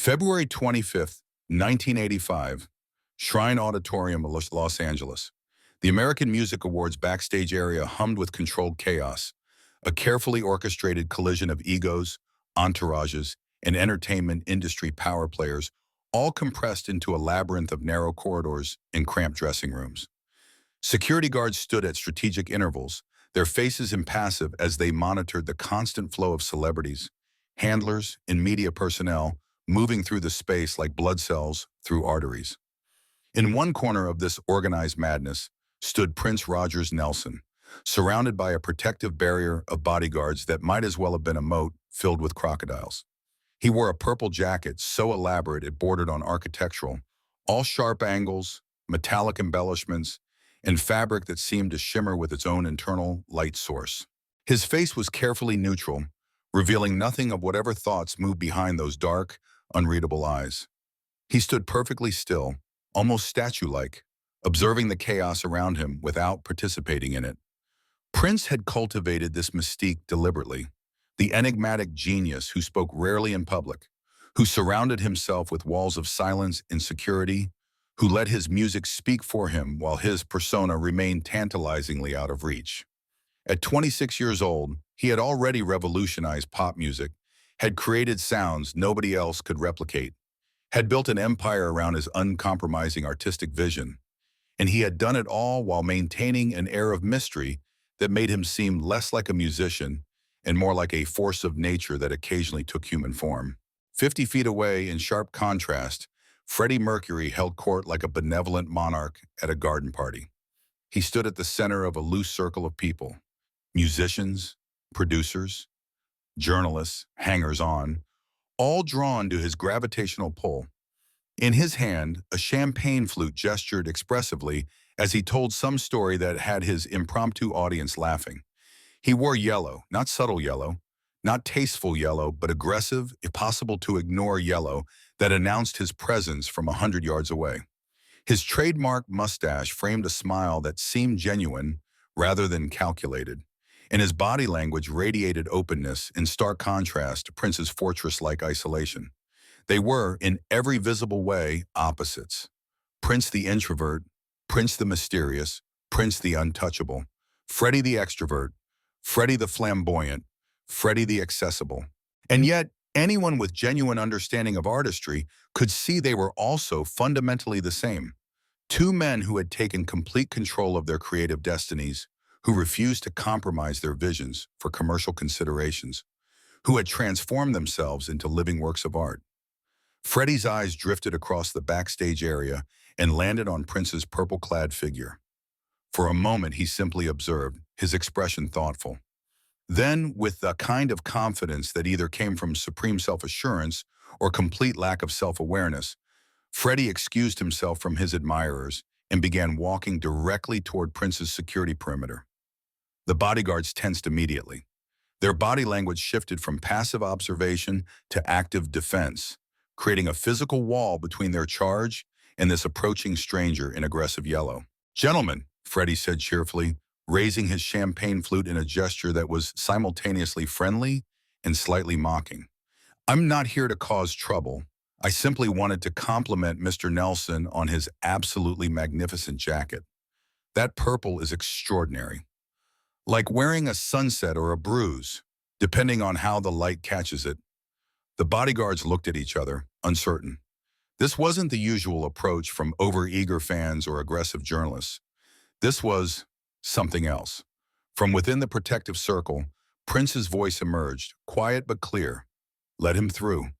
February 25th, 1985, Shrine Auditorium, Los Angeles. The American Music Awards backstage area hummed with controlled chaos, a carefully orchestrated collision of egos, entourages, and entertainment industry power players, all compressed into a labyrinth of narrow corridors and cramped dressing rooms. Security guards stood at strategic intervals, their faces impassive as they monitored the constant flow of celebrities, handlers, and media personnel moving through the space like blood cells through arteries. In one corner of this organized madness stood Prince Rogers Nelson, surrounded by a protective barrier of bodyguards that might as well have been a moat filled with crocodiles. He wore a purple jacket so elaborate it bordered on architectural, all sharp angles, metallic embellishments, and fabric that seemed to shimmer with its own internal light source. His face was carefully neutral, revealing nothing of whatever thoughts moved behind those dark, unreadable eyes. He stood perfectly still, almost statue-like, observing the chaos around him without participating in it. Prince had cultivated this mystique deliberately, the enigmatic genius who spoke rarely in public, who surrounded himself with walls of silence and security, who let his music speak for him while his persona remained tantalizingly out of reach. At 26 years old, he had already revolutionized pop music, had created sounds nobody else could replicate, had built an empire around his uncompromising artistic vision, and he had done it all while maintaining an air of mystery that made him seem less like a musician and more like a force of nature that occasionally took human form. 50 feet away, in sharp contrast, Freddie Mercury held court like a benevolent monarch at a garden party. He stood at the center of a loose circle of people, musicians, producers, journalists, hangers-on, all drawn to his gravitational pull. In his hand, a champagne flute gestured expressively as he told some story that had his impromptu audience laughing. He wore yellow, not subtle yellow, not tasteful yellow, but aggressive, impossible to ignore yellow that announced his presence from 100 yards away. His trademark mustache framed a smile that seemed genuine rather than calculated, and his body language radiated openness in stark contrast to Prince's fortress-like isolation. They were, in every visible way, opposites. Prince the introvert, Prince the mysterious, Prince the untouchable, Freddie the extrovert, Freddie the flamboyant, Freddie the accessible. And yet, anyone with genuine understanding of artistry could see they were also fundamentally the same. Two men who had taken complete control of their creative destinies, who refused to compromise their visions for commercial considerations, who had transformed themselves into living works of art. Freddie's eyes drifted across the backstage area and landed on Prince's purple-clad figure. For a moment, he simply observed, his expression thoughtful. Then, with a kind of confidence that either came from supreme self-assurance or complete lack of self-awareness, Freddie excused himself from his admirers and began walking directly toward Prince's security perimeter. The bodyguards tensed immediately. Their body language shifted from passive observation to active defense, creating a physical wall between their charge and this approaching stranger in aggressive yellow. "Gentlemen," Freddie said cheerfully, raising his champagne flute in a gesture that was simultaneously friendly and slightly mocking. "I'm not here to cause trouble. I simply wanted to compliment Mr. Nelson on his absolutely magnificent jacket. That purple is extraordinary. Like wearing a sunset or a bruise, depending on how the light catches it." The bodyguards looked at each other, uncertain. This wasn't the usual approach from overeager fans or aggressive journalists. This was something else. From within the protective circle, Prince's voice emerged, quiet but clear. "Let him through."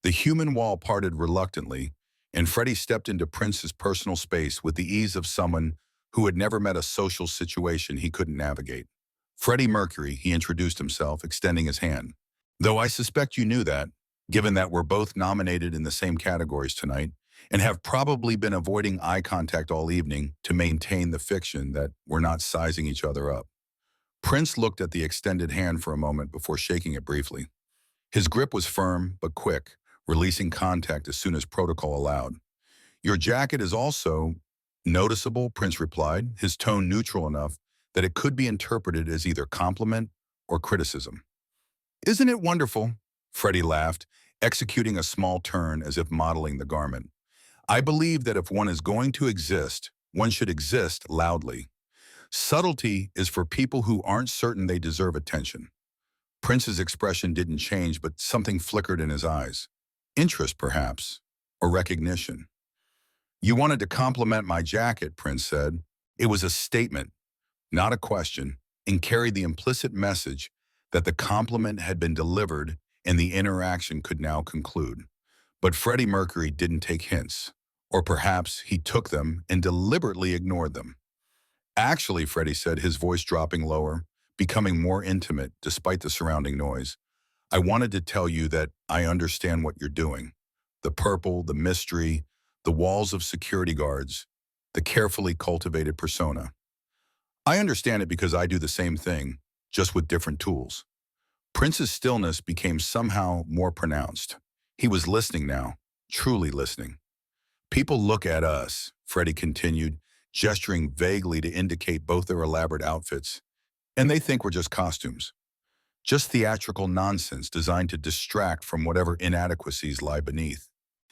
The human wall parted reluctantly, and Freddie stepped into Prince's personal space with the ease of someone who had never met a social situation he couldn't navigate. "Freddie Mercury," he introduced himself, extending his hand. "Though I suspect you knew that, given that we're both nominated in the same categories tonight, and have probably been avoiding eye contact all evening to maintain the fiction that we're not sizing each other up." Prince looked at the extended hand for a moment before shaking it briefly. His grip was firm but quick, releasing contact as soon as protocol allowed. "Your jacket is also noticeable," Prince replied, his tone neutral enough that it could be interpreted as either compliment or criticism. "Isn't it wonderful?" Freddie laughed, executing a small turn as if modeling the garment. I believe that if one is going to exist, one should exist loudly. Subtlety is for people who aren't certain they deserve attention. Prince's expression didn't change, but something flickered in his eyes. Interest, perhaps, or recognition. You wanted to compliment my jacket, Prince said. It was a statement, not a question, and carried the implicit message that the compliment had been delivered and the interaction could now conclude. But Freddie Mercury didn't take hints. Or perhaps he took them and deliberately ignored them. Actually, Freddie said, his voice dropping lower, becoming more intimate despite the surrounding noise, I wanted to tell you that I understand what you're doing. The purple, the mystery, the walls of security guards, the carefully cultivated persona. I understand it because I do the same thing, just with different tools. Prince's stillness became somehow more pronounced. He was listening now, truly listening. People look at us, Freddie continued, gesturing vaguely to indicate both their elaborate outfits, and they think we're just costumes. Just theatrical nonsense designed to distract from whatever inadequacies lie beneath.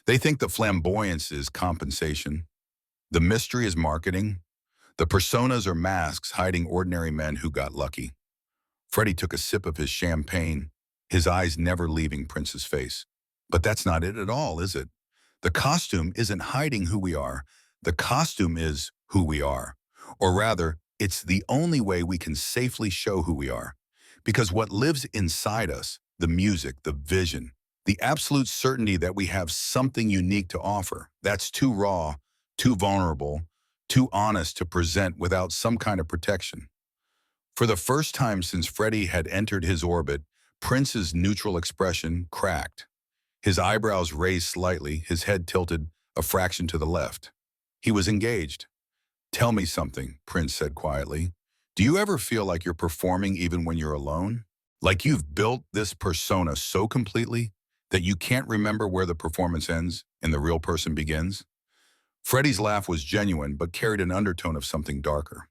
They think the flamboyance is compensation. The mystery is marketing. The personas are masks hiding ordinary men who got lucky. Freddie took a sip of his champagne, his eyes never leaving Prince's face. But that's not it at all, is it? The costume isn't hiding who we are. The costume is who we are. Or rather, it's the only way we can safely show who we are. Because what lives inside us, the music, the vision, the absolute certainty that we have something unique to offer, that's too raw, too vulnerable, too honest to present without some kind of protection. For the first time since Freddie had entered his orbit, Prince's neutral expression cracked. His eyebrows raised slightly, his head tilted a fraction to the left. He was engaged. Tell me something, Prince said quietly. Do you ever feel like you're performing even when you're alone? Like you've built this persona so completely that you can't remember where the performance ends and the real person begins? Freddie's laugh was genuine but carried an undertone of something darker.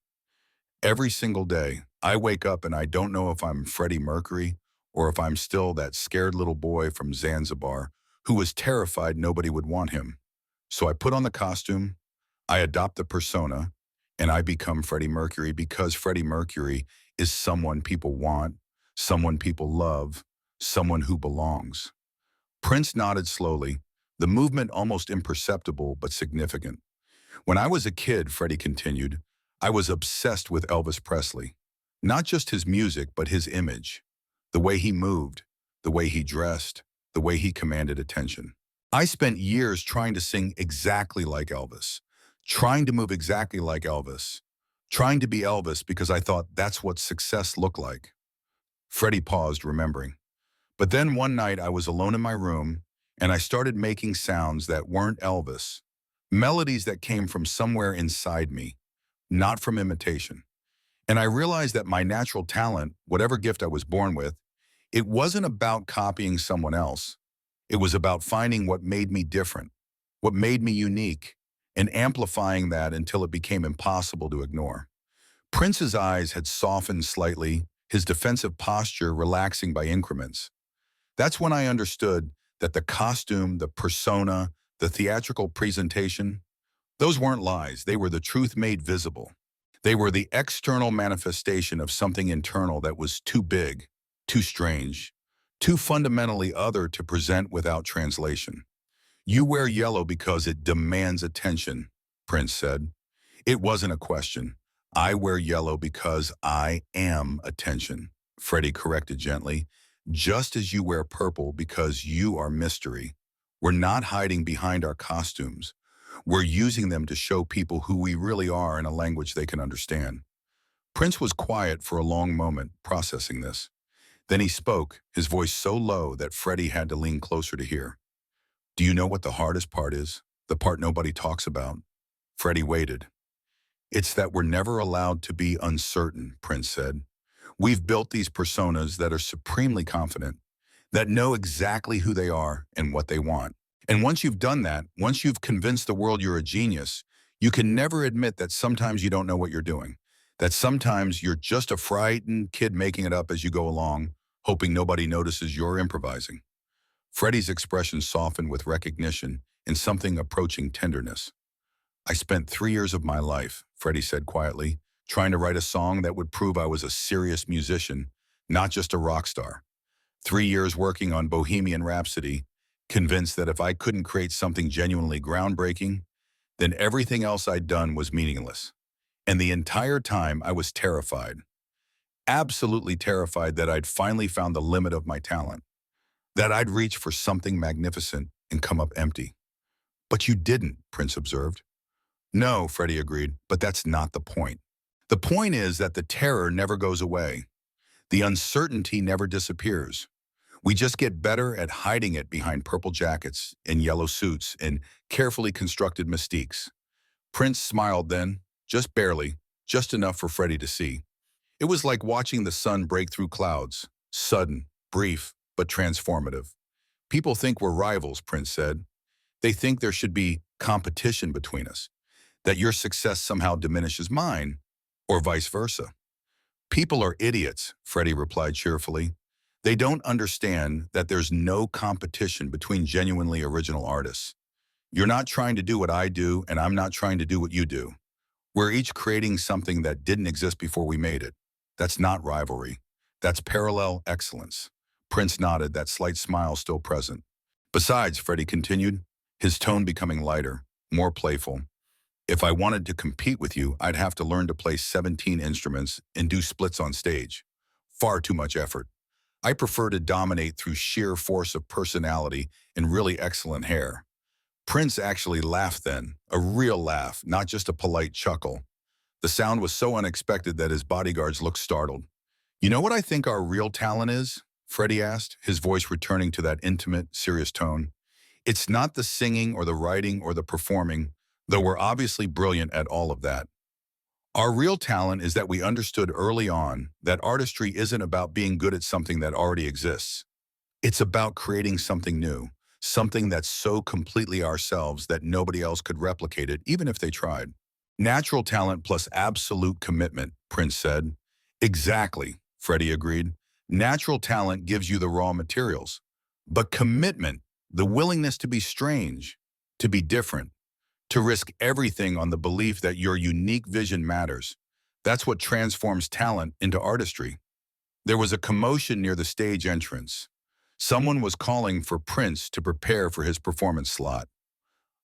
Every single day, I wake up and I don't know if I'm Freddie Mercury or if I'm still that scared little boy from Zanzibar who was terrified nobody would want him. So I put on the costume, I adopt the persona, and I become Freddie Mercury because Freddie Mercury is someone people want, someone people love, someone who belongs. Prince nodded slowly, the movement almost imperceptible but significant. When I was a kid, Freddie continued, I was obsessed with Elvis Presley. Not just his music, but his image. The way he moved, the way he dressed, the way he commanded attention. I spent years trying to sing exactly like Elvis, trying to move exactly like Elvis, trying to be Elvis because I thought that's what success looked like. Freddie paused, remembering. But then one night I was alone in my room and I started making sounds that weren't Elvis, melodies that came from somewhere inside me, not from imitation. And I realized that my natural talent, whatever gift I was born with, it wasn't about copying someone else. It was about finding what made me different, what made me unique, and amplifying that until it became impossible to ignore. Prince's eyes had softened slightly, his defensive posture relaxing by increments. That's when I understood that the costume, the persona, the theatrical presentation, those weren't lies. They were the truth made visible. They were the external manifestation of something internal that was too big, too strange, too fundamentally other to present without translation. You wear yellow because it demands attention, Prince said. It wasn't a question. I wear yellow because I am attention, Freddie corrected gently. Just as you wear purple because you are mystery. We're not hiding behind our costumes. We're using them to show people who we really are in a language they can understand. Prince was quiet for a long moment, processing this. Then he spoke, his voice so low that Freddie had to lean closer to hear. Do you know what the hardest part is? The part nobody talks about? Freddie waited. It's that we're never allowed to be uncertain, Prince said. We've built these personas that are supremely confident, that know exactly who they are and what they want. And once you've done that, once you've convinced the world you're a genius, you can never admit that sometimes you don't know what you're doing, that sometimes you're just a frightened kid making it up as you go along, hoping nobody notices you're improvising. Freddie's expression softened with recognition and something approaching tenderness. I spent 3 years of my life, Freddie said quietly, trying to write a song that would prove I was a serious musician, not just a rock star. 3 years working on Bohemian Rhapsody, convinced that if I couldn't create something genuinely groundbreaking, then everything else I'd done was meaningless. And the entire time I was terrified, absolutely terrified that I'd finally found the limit of my talent, that I'd reach for something magnificent and come up empty. But you didn't, Prince observed. No, Freddie agreed, but that's not the point. The point is that the terror never goes away. The uncertainty never disappears. We just get better at hiding it behind purple jackets and yellow suits and carefully constructed mystiques. Prince smiled then, just barely, just enough for Freddie to see. It was like watching the sun break through clouds, sudden, brief, but transformative. People think we're rivals, Prince said. They think there should be competition between us, that your success somehow diminishes mine, or vice versa. People are idiots, Freddie replied cheerfully. They don't understand that there's no competition between genuinely original artists. You're not trying to do what I do, and I'm not trying to do what you do. We're each creating something that didn't exist before we made it. That's not rivalry. That's parallel excellence. Prince nodded, that slight smile still present. Besides, Freddie continued, his tone becoming lighter, more playful. If I wanted to compete with you, I'd have to learn to play 17 instruments and do splits on stage. Far too much effort. I prefer to dominate through sheer force of personality and really excellent hair. Prince actually laughed then, a real laugh, not just a polite chuckle. The sound was so unexpected that his bodyguards looked startled. You know what I think our real talent is? Freddie asked, his voice returning to that intimate, serious tone. It's not the singing or the writing or the performing, though we're obviously brilliant at all of that. Our real talent is that we understood early on that artistry isn't about being good at something that already exists. It's about creating something new, something that's so completely ourselves that nobody else could replicate it, even if they tried. Natural talent plus absolute commitment, Prince said. Exactly, Freddie agreed. Natural talent gives you the raw materials. But commitment, the willingness to be strange, to be different, to risk everything on the belief that your unique vision matters. That's what transforms talent into artistry. There was a commotion near the stage entrance. Someone was calling for Prince to prepare for his performance slot.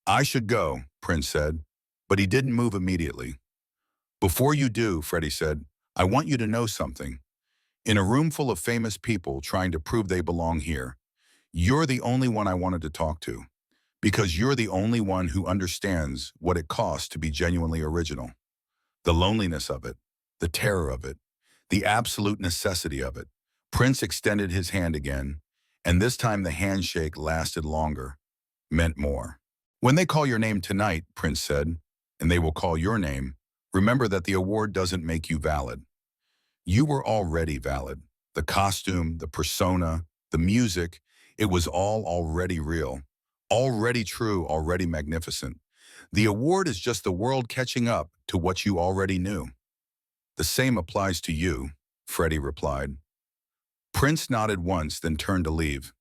I should go, Prince said, but he didn't move immediately. Before you do, Freddie said, I want you to know something. In a room full of famous people trying to prove they belong here, you're the only one I wanted to talk to, because you're the only one who understands what it costs to be genuinely original. The loneliness of it, the terror of it, the absolute necessity of it. Prince extended his hand again, and this time the handshake lasted longer, meant more. When they call your name tonight, Prince said, and they will call your name, remember that the award doesn't make you valid. You were already valid. The costume, the persona, the music, it was all already real, already true, already magnificent. The award is just the world catching up to what you already knew. The same applies to you, Freddie replied. Prince nodded once, then turned to leave.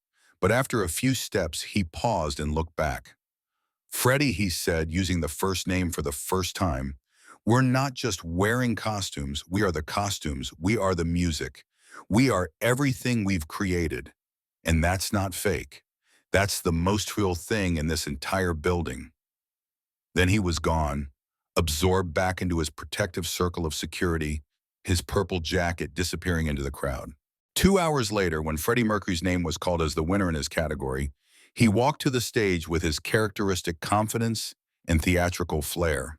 But after a few steps, he paused and looked back. Freddie, he said, using the first name for the first time, we're not just wearing costumes, we are the costumes, we are the music. We are everything we've created. And that's not fake. That's the most real thing in this entire building. Then he was gone, absorbed back into his protective circle of security, his purple jacket disappearing into the crowd. 2 hours later, when Freddie Mercury's name was called as the winner in his category, he walked to the stage with his characteristic confidence and theatrical flair.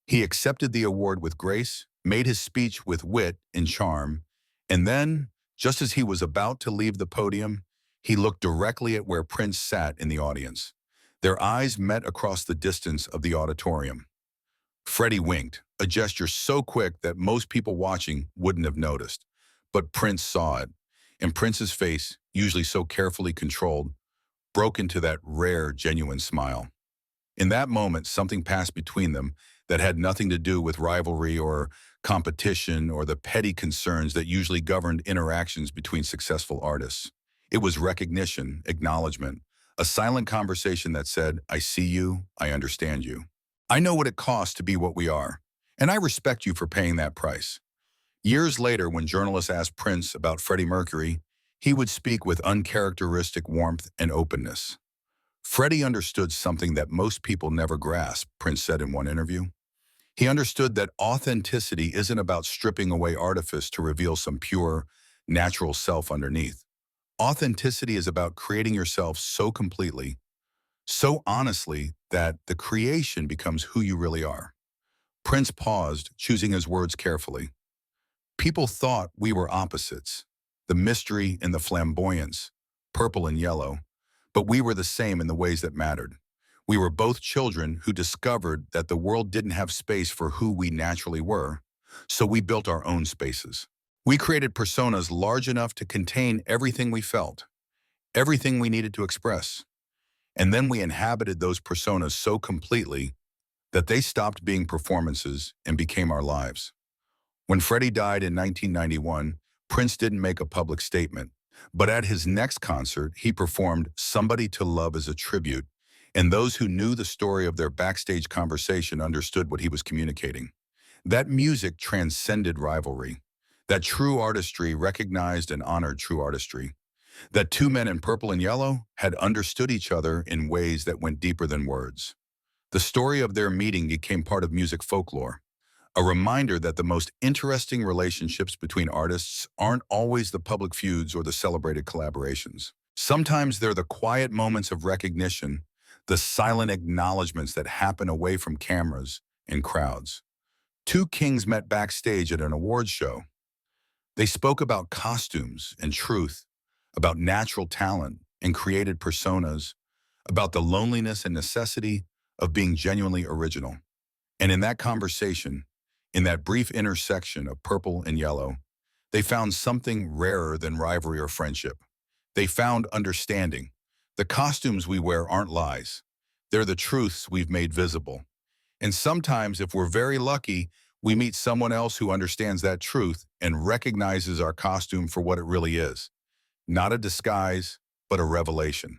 He accepted the award with grace, made his speech with wit and charm, and then, just as he was about to leave the podium, he looked directly at where Prince sat in the audience. Their eyes met across the distance of the auditorium. Freddie winked, a gesture so quick that most people watching wouldn't have noticed. But Prince saw it, and Prince's face, usually so carefully controlled, broke into that rare, genuine smile. In that moment, something passed between them that had nothing to do with rivalry or competition or the petty concerns that usually governed interactions between successful artists. It was recognition, acknowledgement, a silent conversation that said, I see you, I understand you. I know what it costs to be what we are, and I respect you for paying that price. Years later, when journalists asked Prince about Freddie Mercury, he would speak with uncharacteristic warmth and openness. Freddie understood something that most people never grasp, Prince said in one interview. He understood that authenticity isn't about stripping away artifice to reveal some pure, natural self underneath. Authenticity is about creating yourself so completely, so honestly, that the creation becomes who you really are. Prince paused, choosing his words carefully. People thought we were opposites, the mystery and the flamboyance, purple and yellow, but we were the same in the ways that mattered. We were both children who discovered that the world didn't have space for who we naturally were, so we built our own spaces. We created personas large enough to contain everything we felt, everything we needed to express. And then we inhabited those personas so completely that they stopped being performances and became our lives. When Freddie died in 1991, Prince didn't make a public statement, but at his next concert, he performed Somebody to Love as a tribute, and those who knew the story of their backstage conversation understood what he was communicating. That music transcended rivalry. That true artistry recognized and honored true artistry. That two men in purple and yellow had understood each other in ways that went deeper than words. The story of their meeting became part of music folklore, a reminder that the most interesting relationships between artists aren't always the public feuds or the celebrated collaborations. Sometimes they're the quiet moments of recognition, the silent acknowledgments that happen away from cameras and crowds. Two kings met backstage at an awards show. They spoke about costumes and truth, about natural talent and created personas, about the loneliness and necessity of being genuinely original. And in that conversation, in that brief intersection of purple and yellow, they found something rarer than rivalry or friendship. They found understanding. The costumes we wear aren't lies. They're the truths we've made visible. And sometimes, if we're very lucky, we meet someone else who understands that truth and recognizes our costume for what it really is. Not a disguise, but a revelation.